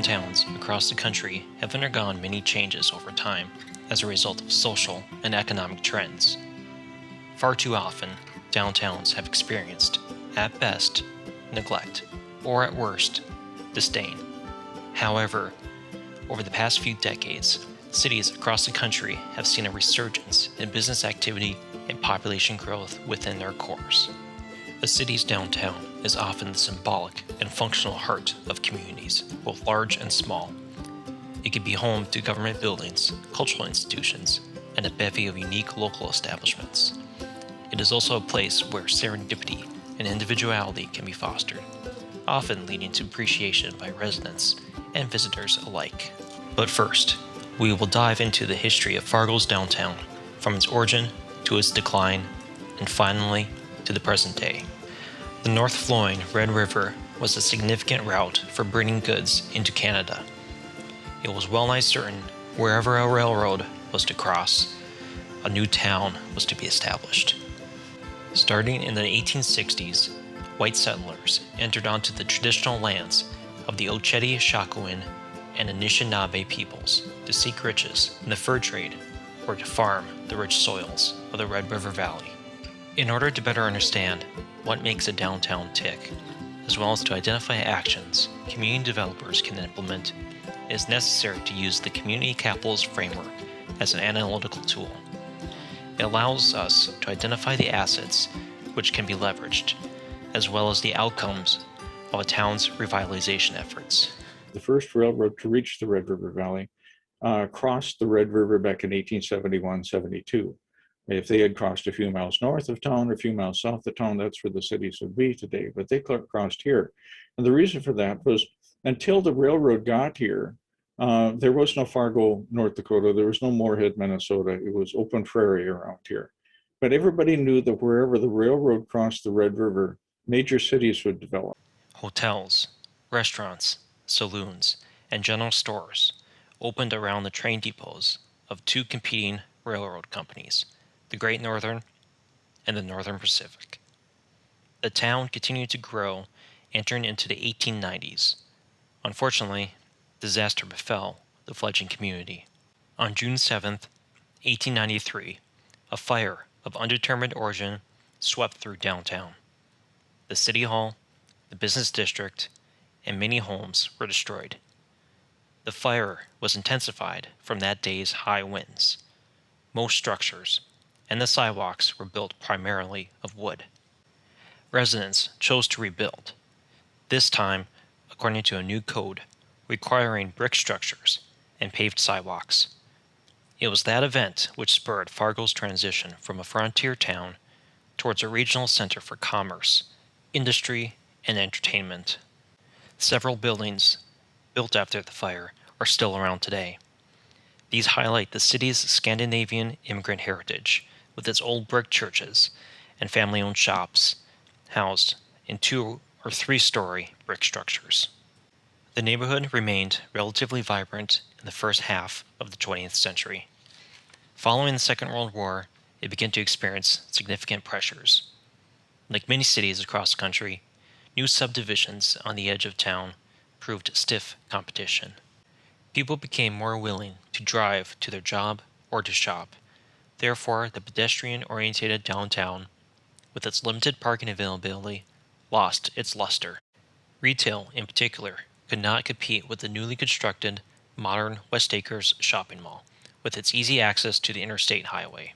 downtowns across the country have undergone many changes over time as a result of social and economic trends. Far too often, downtowns have experienced, at best, neglect, or at worst, disdain. However, over the past few decades, cities across the country have seen a resurgence in business activity and population growth within their cores. A city's downtown is often the symbolic and functional heart of communities, both large and small. It can be home to government buildings, cultural institutions, and a bevy of unique local establishments. It is also a place where serendipity and individuality can be fostered, often leading to appreciation by residents and visitors alike. But first, we will dive into the history of Fargo's downtown, from its origin to its decline, and finally to the present day. The north-flowing Red River was a significant route for bringing goods into Canada. It was well-nigh certain wherever a railroad was to cross, a new town was to be established. Starting in the 1860s, white settlers entered onto the traditional lands of the Oceti, Shakowin, and Anishinaabe peoples to seek riches in the fur trade or to farm the rich soils of the Red River Valley. In order to better understand what makes a downtown tick, as well as to identify actions community developers can implement, it is necessary to use the Community Capitals Framework as an analytical tool. It allows us to identify the assets which can be leveraged, as well as the outcomes of a town's revitalization efforts. The first railroad to reach the Red River Valley crossed the Red River back in 1871-72. If they had crossed a few miles north of town or a few miles south of town, that's where the cities would be today. But they crossed here. And the reason for that was until the railroad got here, there was no Fargo, North Dakota. There was no Moorhead, Minnesota. It was open prairie around here. But everybody knew that wherever the railroad crossed the Red River, major cities would develop. Hotels, restaurants, saloons, and general stores opened around the train depots of two competing railroad companies, the Great Northern and the Northern Pacific. The town continued to grow, entering into the 1890s. Unfortunately, disaster befell the fledgling community. On June 7, 1893, a fire of undetermined origin swept through downtown. The city hall, the business district, and many homes were destroyed. The fire was intensified from that day's high winds. Most structures and the sidewalks were built primarily of wood. Residents chose to rebuild, this time according to a new code requiring brick structures and paved sidewalks. It was that event which spurred Fargo's transition from a frontier town towards a regional center for commerce, industry, and entertainment. Several buildings built after the fire are still around today. These highlight the city's Scandinavian immigrant heritage, with its old brick churches and family-owned shops housed in 2- or 3-story brick structures. The neighborhood remained relatively vibrant in the first half of the 20th century. Following the Second World War, it began to experience significant pressures. Like many cities across the country, new subdivisions on the edge of town proved stiff competition. People became more willing to drive to their job or to shop. Therefore, the pedestrian-oriented downtown, with its limited parking availability, lost its luster. Retail, in particular, could not compete with the newly constructed, modern West Acres shopping mall, with its easy access to the interstate highway.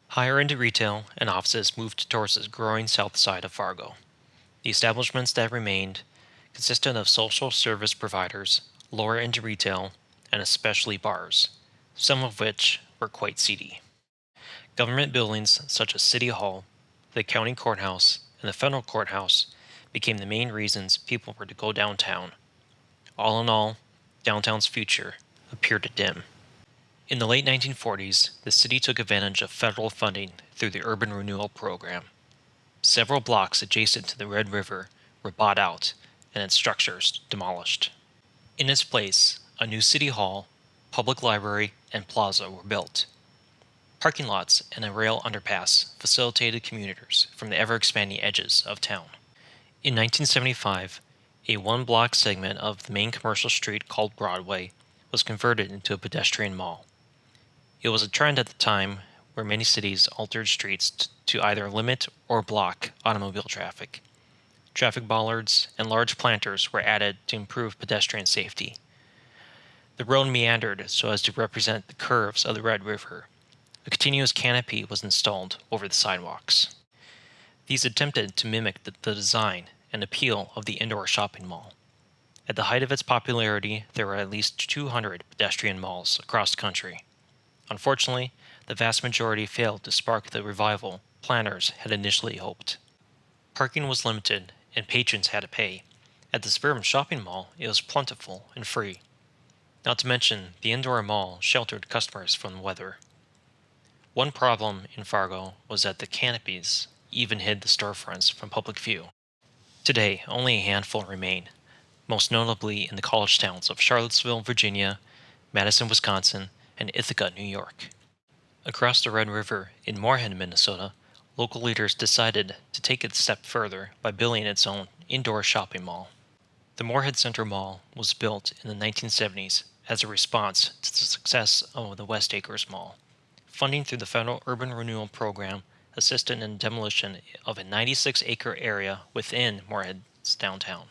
Higher-end retail and offices moved towards the growing south side of Fargo. The establishments that remained consisted of social service providers, lower-end retail, and especially bars, some of which were quite seedy. Government buildings such as City Hall, the county courthouse, and the federal courthouse became the main reasons people were to go downtown. All in all, downtown's future appeared dim. In the late 1940s, the city took advantage of federal funding through the Urban Renewal program. Several blocks adjacent to the Red River were bought out and its structures demolished. In its place, a new city hall, public library, and plaza were built. Parking lots and a rail underpass facilitated commuters from the ever-expanding edges of town. In 1975, A one-block segment of the main commercial street called Broadway was converted into a pedestrian mall. It was a trend at the time where many cities altered streets to either limit or block automobile traffic. Traffic bollards and large planters were added to improve pedestrian safety. The road meandered so as to represent the curves of the Red River. A continuous canopy was installed over the sidewalks. These attempted to mimic the design and appeal of the indoor shopping mall. At the height of its popularity, there were at least 200 pedestrian malls across the country. Unfortunately, the vast majority failed to spark the revival planners had initially hoped. Parking was limited, and patrons had to pay. At the suburban shopping mall, it was plentiful and free. Not to mention, the indoor mall sheltered customers from the weather. One problem in Fargo was that the canopies even hid the storefronts from public view. Today, only a handful remain, most notably in the college towns of Charlottesville, Virginia, Madison, Wisconsin, and Ithaca, New York. Across the Red River in Moorhead, Minnesota, local leaders decided to take it a step further by building its own indoor shopping mall. The Moorhead Center Mall was built in the 1970s as a response to the success of the West Acres Mall. Funding through the federal urban renewal program assisted in demolition of a 96-acre area within Moorhead's downtown.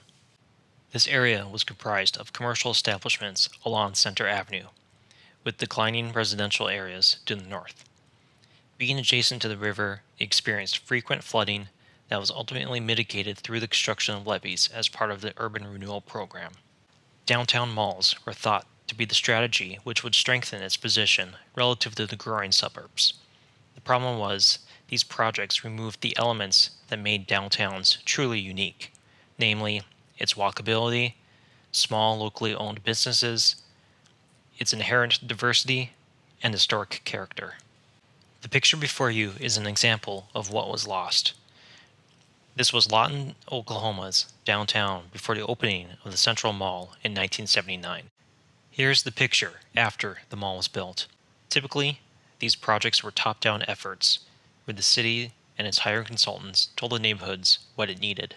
This area was comprised of commercial establishments along Center Avenue, with declining residential areas to the north. Being adjacent to the river, it experienced frequent flooding that was ultimately mitigated through the construction of levees as part of the urban renewal program. Downtown malls were thought to be the strategy which would strengthen its position relative to the growing suburbs. The problem was, these projects removed the elements that made downtowns truly unique, namely, its walkability, small locally owned businesses, its inherent diversity, and historic character. The picture before you is an example of what was lost. This was Lawton, Oklahoma's downtown before the opening of the Central Mall in 1979. Here's the picture after the mall was built. Typically, these projects were top-down efforts, where the city and its hired consultants told the neighborhoods what it needed.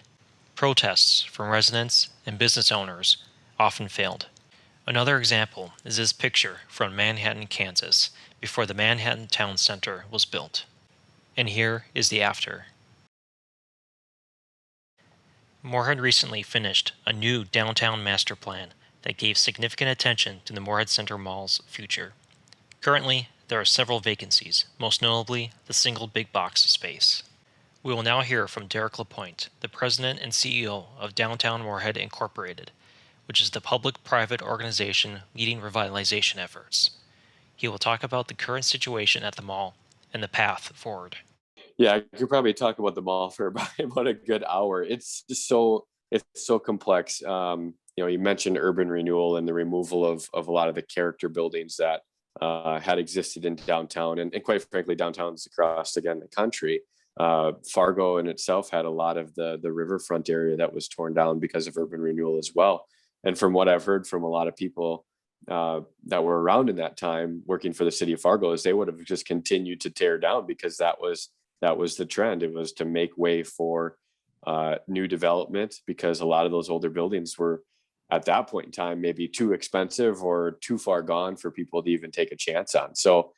Protests from residents and business owners often failed. Another example is this picture from Manhattan, Kansas, before the Manhattan Town Center was built. And here is the after. Moorhead recently finished a new downtown master plan that gave significant attention to the Moorhead Center Mall's future. Currently, there are several vacancies, most notably the single big box space. We will now hear from Derek LaPointe, the president and CEO of Downtown Moorhead Incorporated, which is the public-private organization leading revitalization efforts. He will talk about the current situation at the mall and the path forward. Yeah, I could probably talk about the mall for about a good hour. It's just it's so complex. You mentioned urban renewal and the removal of a lot of the character buildings that had existed in downtown, and quite frankly, downtowns across again the country. Fargo in itself had a lot of the riverfront area that was torn down because of urban renewal as well. And from what I've heard from a lot of people that were around in that time working for the city of Fargo, is they would have just continued to tear down because that was the trend. It was to make way for new development, because a lot of those older buildings were at that point in time maybe too expensive or too far gone for people to even take a chance on. So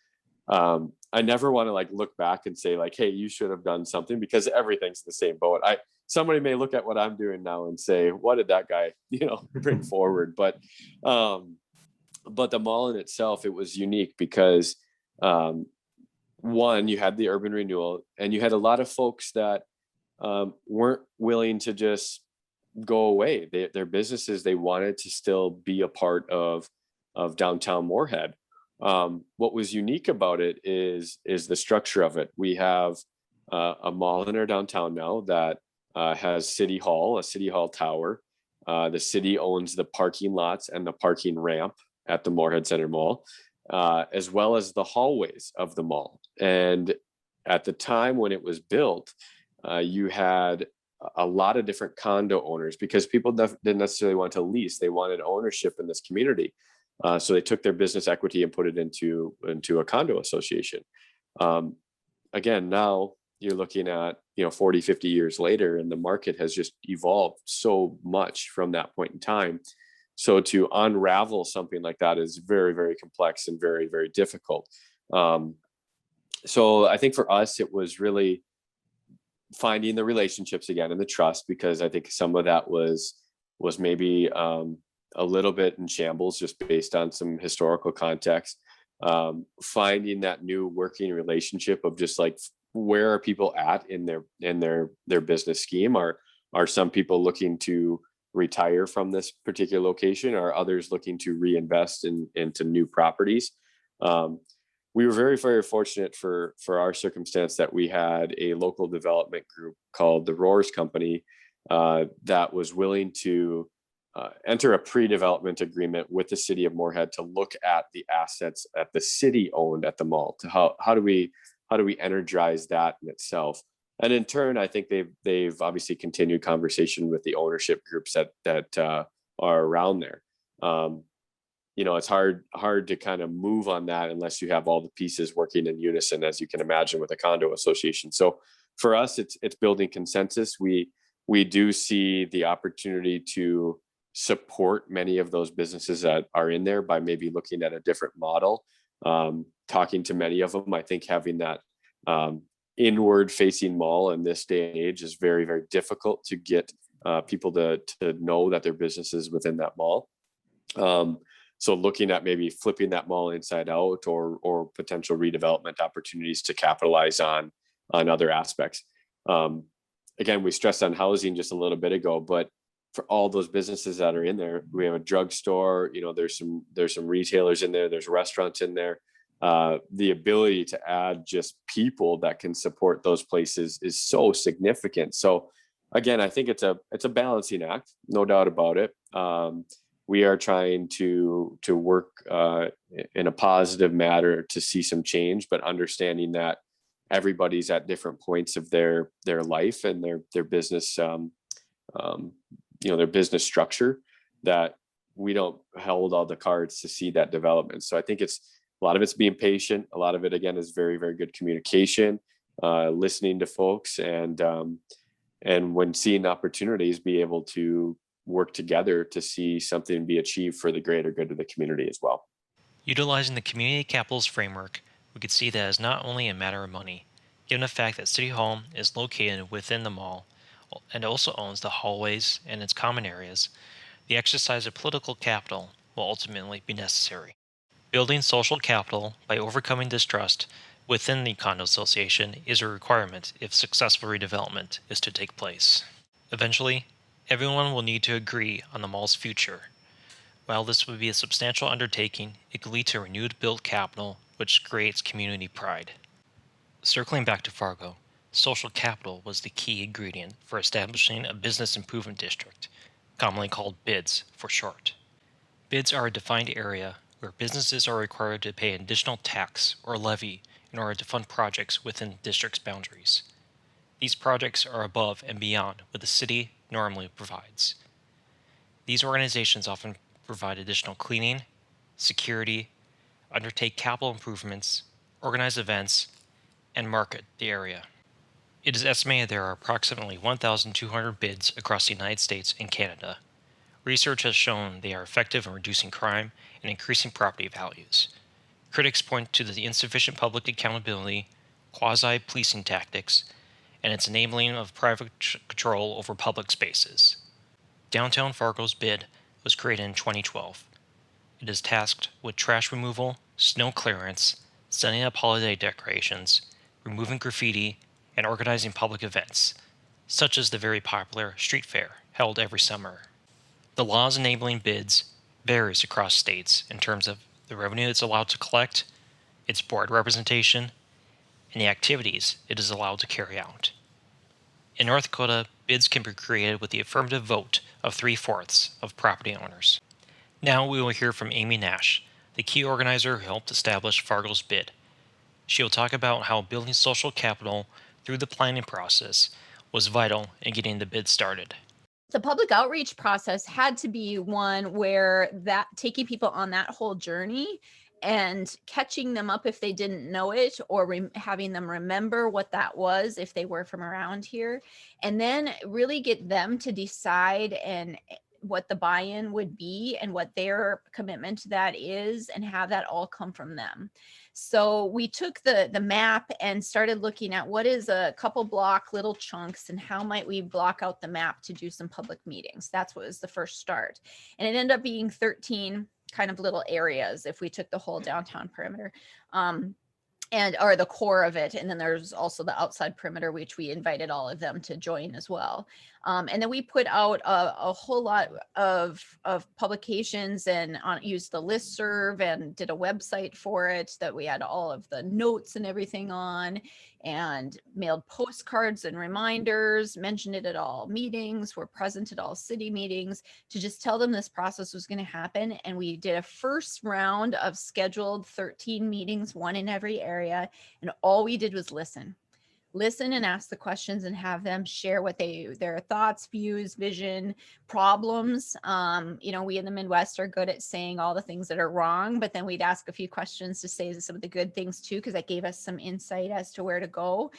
I never want to look back and say hey, you should have done something, because everything's the same boat. Somebody may look at what I'm doing now and say, what did that guy bring forward? But the mall in itself, it was unique because one, you had the urban renewal, and you had a lot of folks that weren't willing to just go away. Their businesses, they wanted to still be a part of downtown Moorhead. What was unique about it is the structure of it. We have a mall in our downtown now that has a city hall tower. The city owns the parking lots and the parking ramp at the Moorhead Center Mall, as well as the hallways of the mall. And at the time when it was built, you had a lot of different condo owners, because people didn't necessarily want to lease. They wanted ownership in this community. So they took their business equity and put it into a condo association. Again, now you're looking at, 40, 50 years later, and the market has just evolved so much from that point in time. So to unravel something like that is very, very complex and very, very difficult. Um, so I think for us, it was really finding the relationships again and the trust, because I think some of that was maybe a little bit in shambles just based on some historical context. Finding that new working relationship of just like, where are people at in their business scheme? Are some people looking to retire from this particular location? Are others looking to reinvest into new properties? We were very, very fortunate for our circumstance that we had a local development group called the Roars Company that was willing to enter a pre-development agreement with the city of Moorhead to look at the assets that the city owned at the mall. To how do we energize that in itself? And in turn, I think they've obviously continued conversation with the ownership groups that are around there. It's hard to kind of move on that unless you have all the pieces working in unison, as you can imagine with a condo association. So for us, it's building consensus. We do see the opportunity to support many of those businesses that are in there by maybe looking at a different model. Talking to many of them, I think having that inward facing mall in this day and age is very, very difficult to get people to know that their business is within that mall. So looking at maybe flipping that mall inside out, or potential redevelopment opportunities to capitalize on other aspects. Again, we stressed on housing just a little bit ago, but for all those businesses that are in there, we have a drugstore, there's some retailers in there, there's restaurants in there. The ability to add just people that can support those places is so significant. So again, I think it's a balancing act, no doubt about it. We are trying to work in a positive manner to see some change, but understanding that everybody's at different points of their life and their business, their business structure, that we don't hold all the cards to see that development. So I think a lot of it's being patient. A lot of it, again, is very, very good communication, listening to folks, and when seeing opportunities, be able to work together to see something be achieved for the greater good of the community as well. Utilizing the community capitals framework, we could see that as not only a matter of money, given the fact that City Hall is located within the mall and also owns the hallways and its common areas, the exercise of political capital will ultimately be necessary. Building social capital by overcoming distrust within the condo association is a requirement if successful redevelopment is to take place. Eventually, everyone will need to agree on the mall's future. While this would be a substantial undertaking, it could lead to renewed built capital, which creates community pride. Circling back to Fargo, social capital was the key ingredient for establishing a business improvement district, commonly called BIDs for short. BIDs are a defined area where businesses are required to pay an additional tax or levy in order to fund projects within the district's boundaries. These projects are above and beyond what the city normally provides. These organizations often provide additional cleaning, security, undertake capital improvements, organize events, and market the area. It is estimated there are approximately 1,200 BIDs across the United States and Canada. Research has shown they are effective in reducing crime and increasing property values. Critics point to the insufficient public accountability, quasi-policing tactics, and its enabling of private control over public spaces. Downtown Fargo's BID was created in 2012. It is tasked with trash removal, snow clearance, setting up holiday decorations, removing graffiti, and organizing public events, such as the very popular street fair held every summer. The laws enabling BIDs varies across states in terms of the revenue it's allowed to collect, its board representation, and the activities it is allowed to carry out. In North Dakota, BIDs can be created with the affirmative vote of 3/4 of property owners. Now we will hear from Amy Nash, the key organizer who helped establish Fargo's BID. She will talk about how building social capital through the planning process was vital in getting the BID started. The public outreach process had to be one where that taking people on that whole journey and catching them up if they didn't know it, or having them remember what that was if they were from around here, and then really get them to decide and what the buy-in would be and what their commitment to that is, and have that all come from them. So we took the map and started looking at what is a couple block little chunks and how might we block out the map to do some public meetings. That's what was the first start. And it ended up being 13 kind of little areas if we took the whole downtown perimeter. And or the core of it. And then there's also the outside perimeter, which we invited all of them to join as well. And then we put out a whole lot of publications and used the listserv and did a website for it that we had all of the notes and everything on, and mailed postcards and reminders, mentioned it at all meetings, were present at all city meetings to just tell them this process was going to happen. And we did a first round of scheduled 13 meetings, one in every area. And all we did was listen and ask the questions and have them share what their thoughts, views, vision, problems. We in the Midwest are good at saying all the things that are wrong, but then we'd ask a few questions to say some of the good things too, because that gave us some insight as to where to go.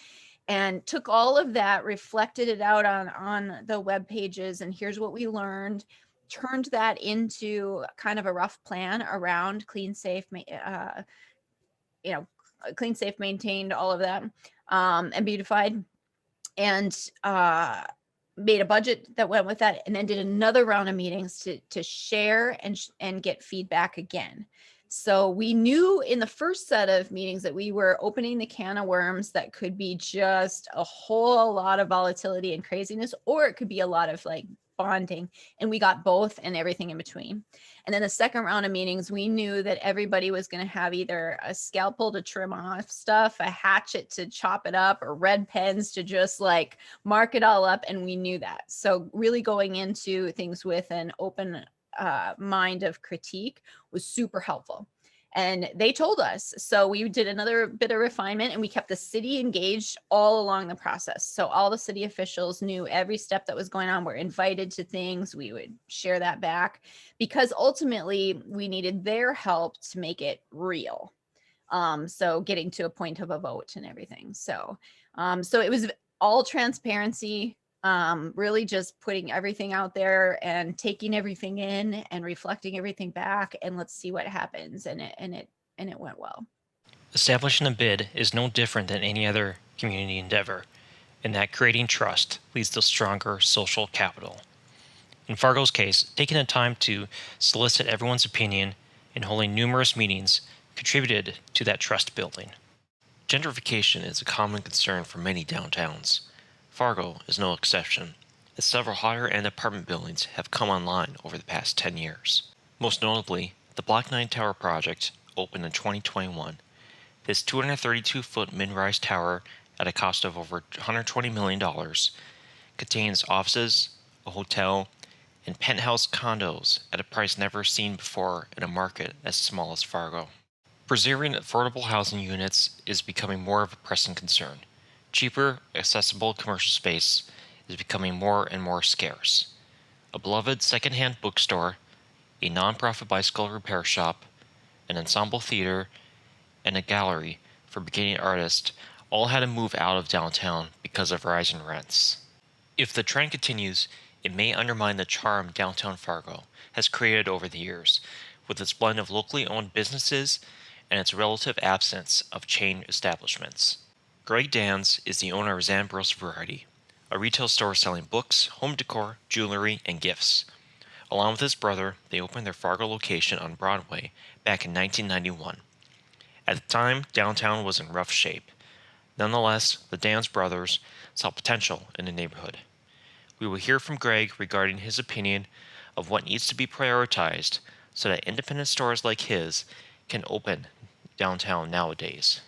And took all of that, reflected it out on the web pages, and here's what we learned, turned that into kind of a rough plan around clean, safe, clean, safe, maintained, all of that, and beautified, and made a budget that went with that, and then did another round of meetings to share and get feedback again. So we knew in the first set of meetings that we were opening the can of worms that could be just a whole lot of volatility and craziness, or it could be a lot of like bonding, and we got both and everything in between. And then the second round of meetings, we knew that everybody was going to have either a scalpel to trim off stuff, a hatchet to chop it up, or red pens to just like mark it all up. And we knew that. So really going into things with an open mind of critique was super helpful. And they told us, so we did another bit of refinement, and we kept the city engaged all along the process. So all the city officials knew every step that was going on, were invited to things. We would share that back, because ultimately we needed their help to make it real. So getting to a point of a vote and everything. So it was all transparency, really just putting everything out there and taking everything in and reflecting everything back, and let's see what happens. And it went well. Establishing a bid is no different than any other community endeavor, in that creating trust leads to stronger social capital. In Fargo's case, taking the time to solicit everyone's opinion and holding numerous meetings contributed to that trust building. Gentrification is a common concern for many downtowns. Fargo is no exception, as several higher-end apartment buildings have come online over the past 10 years. Most notably, the Block 9 Tower project opened in 2021. This 232-foot mid-rise tower at a cost of over $120 million contains offices, a hotel, and penthouse condos at a price never seen before in a market as small as Fargo. Preserving affordable housing units is becoming more of a pressing concern. Cheaper, accessible commercial space is becoming more and more scarce. A beloved secondhand bookstore, a nonprofit bicycle repair shop, an ensemble theater, and a gallery for beginning artists all had to move out of downtown because of rising rents. If the trend continues, it may undermine the charm downtown Fargo has created over the years, with its blend of locally owned businesses and its relative absence of chain establishments. Greg Dans is the owner of Zambros Variety, a retail store selling books, home decor, jewelry, and gifts. Along with his brother, they opened their Fargo location on Broadway back in 1991. At the time, downtown was in rough shape. Nonetheless, the Dans brothers saw potential in the neighborhood. We will hear from Greg regarding his opinion of what needs to be prioritized so that independent stores like his can open downtown nowadays.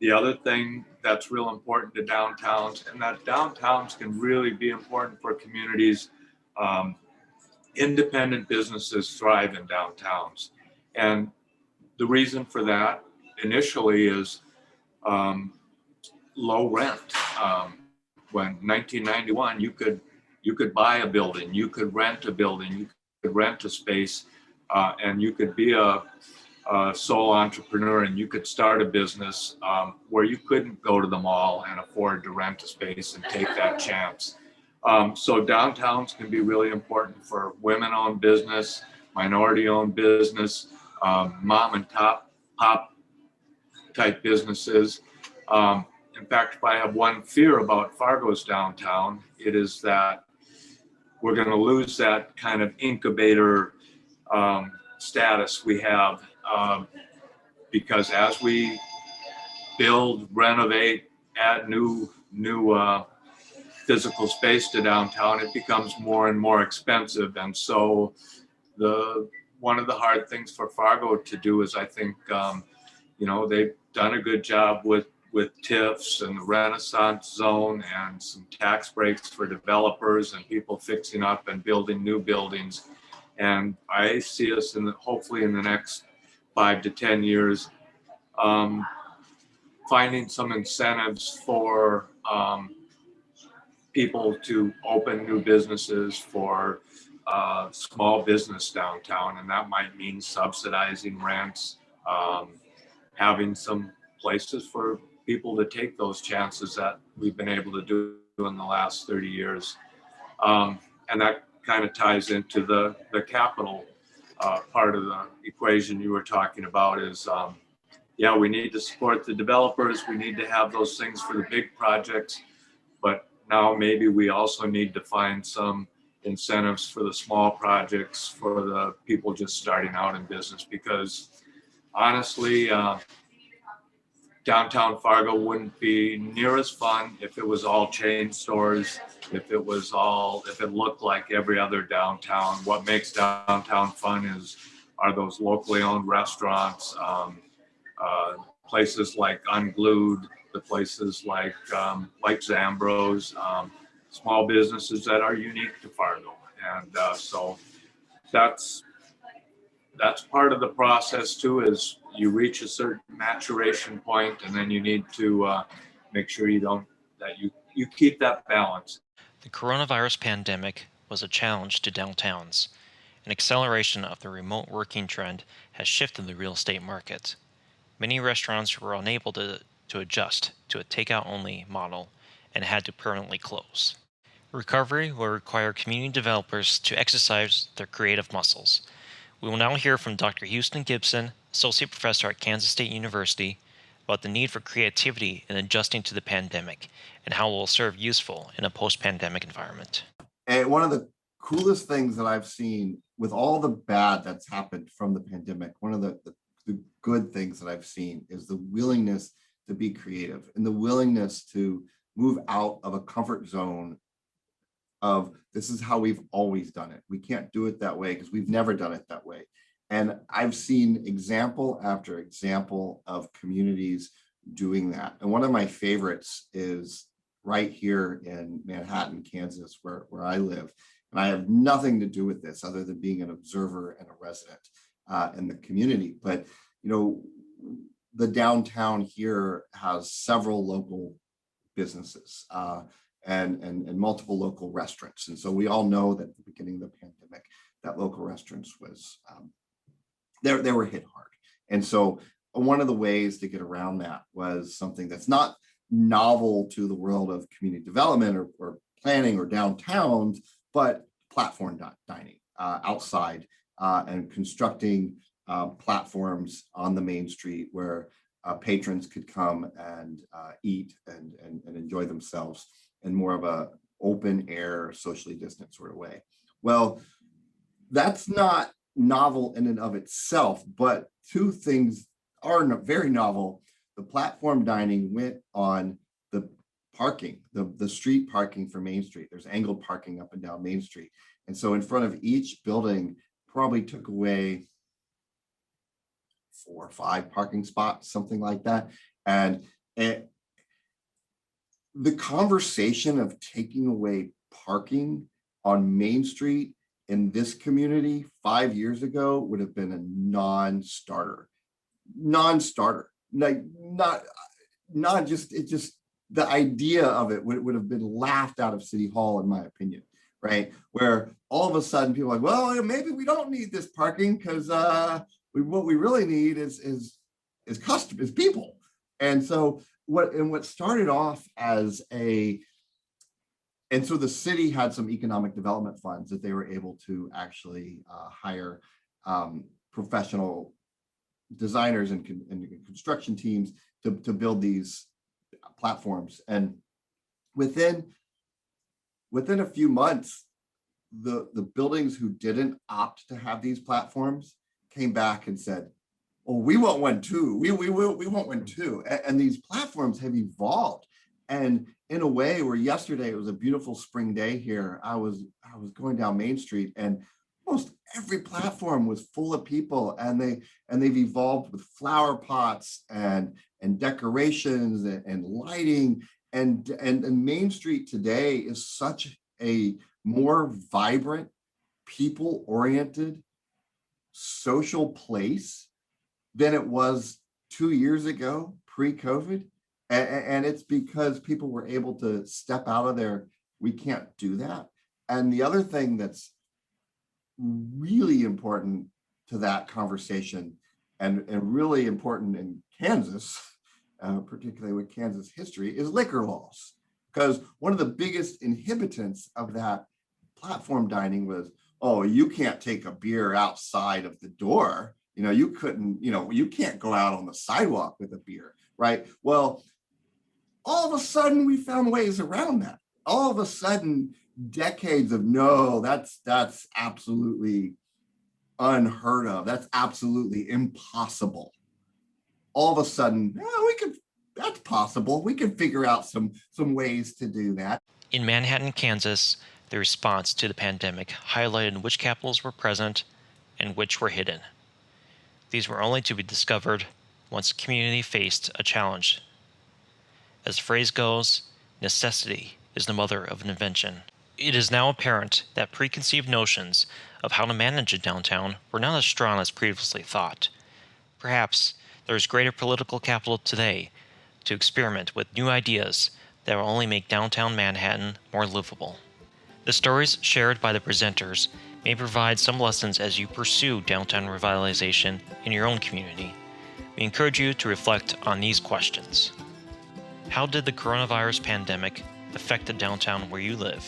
The other thing that's real important to downtowns, and that downtowns can really be important for communities. Independent businesses thrive in downtowns. And the reason for that initially is low rent. When 1991, you could buy a building, you could rent a building, you could rent a space, and you could be a sole entrepreneur and you could start a business where you couldn't go to the mall and afford to rent a space and take that chance. So downtowns can be really important for women-owned business, minority-owned business, mom and pop type businesses. In fact, if I have one fear about Fargo's downtown, it is that we're going to lose that kind of incubator status we have, because as we build, renovate, add new physical space to downtown, it becomes more and more expensive. And so one of the hard things for Fargo to do is, I think, they've done a good job with TIFs and the Renaissance Zone and some tax breaks for developers and people fixing up and building new buildings. And I see us hopefully in the next 5 to 10 years, finding some incentives for people to open new businesses, for small business downtown. And that might mean subsidizing rents, having some places for people to take those chances that we've been able to do in the last 30 years. And that kind of ties into the capital part of the equation you were talking about is, we need to support the developers. We need to have those things for the big projects. But now maybe we also need to find some incentives for the small projects, for the people just starting out in business, because honestly, downtown Fargo wouldn't be near as fun if it was all chain stores, if it looked like every other downtown. What makes downtown fun are those locally owned restaurants, places like Unglued, the places like Zambro's, small businesses that are unique to Fargo. And so that's part of the process too, is you reach a certain maturation point and then you need to make sure you keep that balance. The coronavirus pandemic was a challenge to downtowns. An acceleration of the remote working trend has shifted the real estate market. Many restaurants were unable to adjust to a takeout-only model and had to permanently close. Recovery will require community developers to exercise their creative muscles. We will now hear from Dr. Houston Gibson, Associate Professor at Kansas State University, about the need for creativity in adjusting to the pandemic and how it will serve useful in a post-pandemic environment. And one of the coolest things that I've seen with all the bad that's happened from the pandemic, one of the good things that I've seen is the willingness to be creative and the willingness to move out of a comfort zone of this is how we've always done it. We can't do it that way because we've never done it that way. And I've seen example after example of communities doing that. And one of my favorites is right here in Manhattan, Kansas, where I live. And I have nothing to do with this other than being an observer and a resident in the community. But, the downtown here has several local businesses and multiple local restaurants. And so we all know that at the beginning of the pandemic, that local restaurants was, they were hit hard. And so one of the ways to get around that was something that's not novel to the world of community development or planning or downtowns, but platform dining outside and constructing platforms on the main street where patrons could come and eat and enjoy themselves in more of a open air, socially distant sort of way. Well, that's not novel in and of itself, but two things are very novel. The platform dining went on the parking, the street parking for Main Street. There's angled parking up and down Main Street. And so in front of each building probably took away 4 or 5 parking spots, something like that. And the conversation of taking away parking on Main Street in this community 5 years ago would have been a non-starter. Like not just, it just, the idea of it would have been laughed out of City Hall, in my opinion, right? Where all of a sudden people are like, well, maybe we don't need this parking because what we really need is customers, people. And so what started off as and so the city had some economic development funds that they were able to actually hire professional designers and construction teams to build these platforms. And within a few months, the buildings who didn't opt to have these platforms came back and said, "Oh, we want one too. We want one too." And these platforms have evolved. And in a way where yesterday it was a beautiful spring day here, I was going down Main Street and almost every platform was full of people, and they've evolved with flower pots and decorations and lighting, and Main Street today is such a more vibrant, people-oriented, social place than it was 2 years ago, pre-COVID. And it's because people were able to step out of their, we can't do that. And the other thing that's really important to that conversation and really important in Kansas, particularly with Kansas history, is liquor laws. Because one of the biggest inhibitants of that platform dining was, oh, you can't take a beer outside of the door. You couldn't, you can't go out on the sidewalk with a beer, right? Well, all of a sudden we found ways around that. All of a sudden, decades of no, that's absolutely unheard of. That's absolutely impossible. All of a sudden, that's possible. We can figure out some ways to do that. In Manhattan, Kansas, the response to the pandemic highlighted which capitals were present and which were hidden. These were only to be discovered once the community faced a challenge. As the phrase goes, necessity is the mother of invention. It is now apparent that preconceived notions of how to manage a downtown were not as strong as previously thought. Perhaps there is greater political capital today to experiment with new ideas that will only make downtown Manhattan more livable. The stories shared by the presenters may provide some lessons as you pursue downtown revitalization in your own community. We encourage you to reflect on these questions. How did the coronavirus pandemic affect the downtown where you live?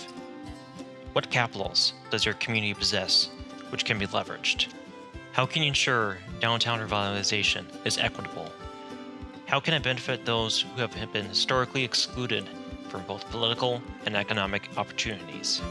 What capitals does your community possess which can be leveraged? How can you ensure downtown revitalization is equitable? How can it benefit those who have been historically excluded from both political and economic opportunities?